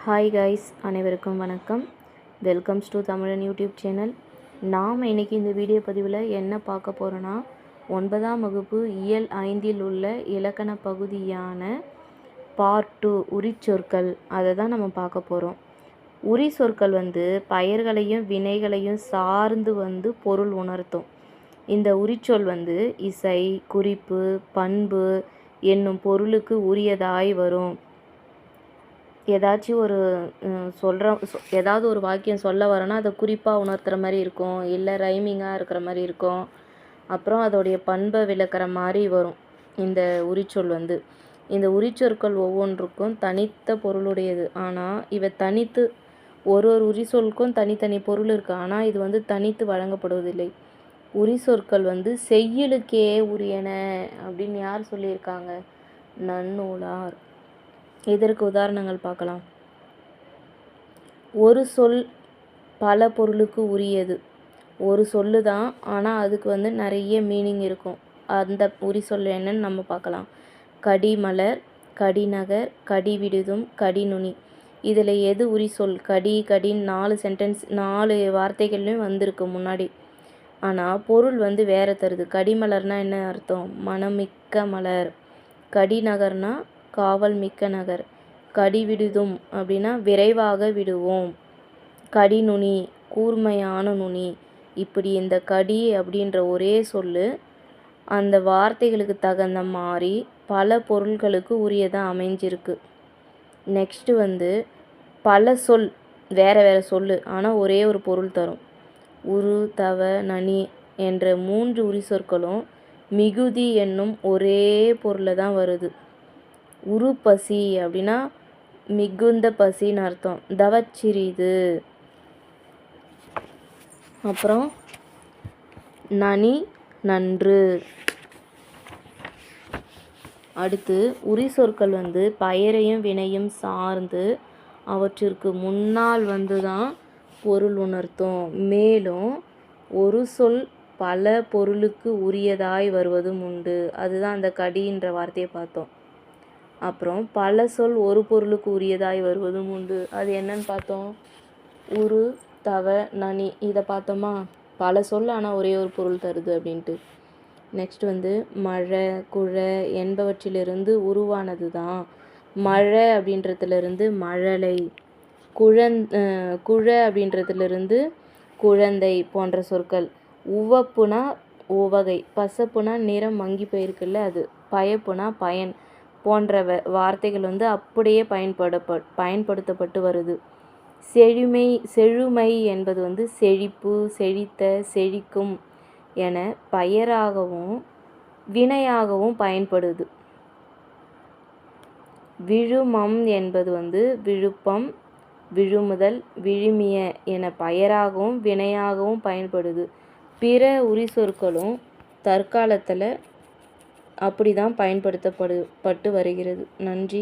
Hi guys, அனைவருக்கும் வணக்கம். Welcomes to தமிழன் யூடியூப் சேனல். நாம் இன்றைக்கி இந்த வீடியோ பதிவில் என்ன பார்க்க போகிறோன்னா, 9ஆம் வகுப்பு இயல் 5இல் உள்ள இலக்கண பகுதியான பார்ட் 2 உரிச்சொற்கள், அதை தான் நம்ம பார்க்க போகிறோம். உரி சொற்கள் பெயர்களையும் வினைகளையும் சார்ந்து பொருள் உணர்த்தும். இந்த உரிச்சொல் இசை, குறிப்பு, பண்பு என்னும் பொருளுக்கு உரியதாய் வரும். ஏதாச்சும் ஏதாவது ஒரு வாக்கியம் சொல்ல வரோன்னா அதை குறிப்பாக உணர்த்துகிற மாதிரி இருக்கும், இல்லை ரைமிங்காக இருக்கிற மாதிரி இருக்கும். அப்புறம் அதோடைய பண்பை விளக்குற மாதிரி வரும் இந்த உரிச்சொல். இந்த உரிச்சொற்கள் ஒவ்வொன்றுக்கும் தனித்த பொருளுடையது. ஆனால் இவை தனித்து ஒரு உரிச்சொல்லுக்கும் தனித்தனி பொருள் இருக்குது. ஆனால் இது தனித்து வழங்கப்படுவதில்லை. உரிச்சொற்கள் செய்யுளுக்கே உரியன அப்படின்னு யார் சொல்லியிருக்காங்க? நன்னூலார். இதற்கு உதாரணங்கள் பார்க்கலாம். ஒரு சொல் பல பொருளுக்கு உரியது. ஒரு சொல்லு தான், ஆனால் அதுக்கு நிறைய மீனிங் இருக்கும். அந்த உரி சொல் என்னன்னு நம்ம பார்க்கலாம். கடிமலர், கடிநகர், கடிவிடுதும், கடிநுனி. இதில் எது உரி சொல்? கடின்னு 4 வார்த்தைகள்லையும் வந்திருக்கு முன்னாடி. ஆனால் பொருள் வேற தருது. கடிமலர்னால் என்ன அர்த்தம்? மனமிக்க மலர். கடிநகர்னா காவல் மிக்க நகர். கடிவிடுதும் அப்படின்னா விரைவாக விடுவோம். கடிநுனி கூர்மையான நுனி. இப்படி இந்த கடி அப்படின்ற ஒரே சொல்லு அந்த வார்த்தைகளுக்கு தகுந்த மாதிரி பல பொருள்களுக்கு உரியதாக அமைஞ்சிருக்கு. நெக்ஸ்ட்டு பல சொல் வேறு வேறு சொல்லு, ஆனால் ஒரே ஒரு பொருள் தரும். உரு, தவ, நனி என்ற 3 உரி சொற்களும் மிகுதி என்னும் ஒரே பொருளில் தான் வருது. உரு பசி அப்படின்னா மிகுந்த பசின்னு அர்த்தம். தவச்சிறிது. அப்புறம் நனி நன்று. அடுத்து உரி சொற்கள் பெயரையும் வினையும் சார்ந்து அவற்றிற்கு முன்னால் தான் பொருள் உணர்த்தும். மேலும் ஒரு சொல் பல பொருளுக்கு உரியதாய் வருவதும் உண்டு. அதுதான் அந்த கடின்ற வார்த்தையை பார்த்தோம். அப்புறம் பல சொல் ஒரு பொருளுக்கு உரியதாய் வருவதும் உண்டு. அது என்னன்னு பார்த்தோம்? உரு, தவ, நனி. இதை பார்த்தோமா? பல சொல் ஆனால் ஒரே ஒரு பொருள் தருது அப்படின்ட்டு. நெக்ஸ்ட் மழை, குழை என்பவற்றிலிருந்து உருவானது தான். மழை அப்படின்றதுலேருந்து மழலை, குழை அப்படின்றதுலேருந்து குழந்தை போன்ற சொற்கள். உவப்புனா உவகை, பசப்புனா நிறம் மங்கி போயிருக்குல்ல அது, பயப்புனா பயன் போன்ற வார்த்தைகள் அப்படியே பயன்படுத்தப்பட்டு வருது. செழுமை என்பது செழிப்பு, செழித்த, செழிக்கும் என பெயராகவும் வினையாகவும் பயன்படுது. விழுமம் என்பது விழுப்பம், விழுமுதல், விழுமிய என பெயராகவும் வினையாகவும் பயன்படுது. பிற உரி சொற்களும் தற்காலத்தில் அப்படி தான் பயன்படுத்தப்பட்டு வருகிறது. நன்றி.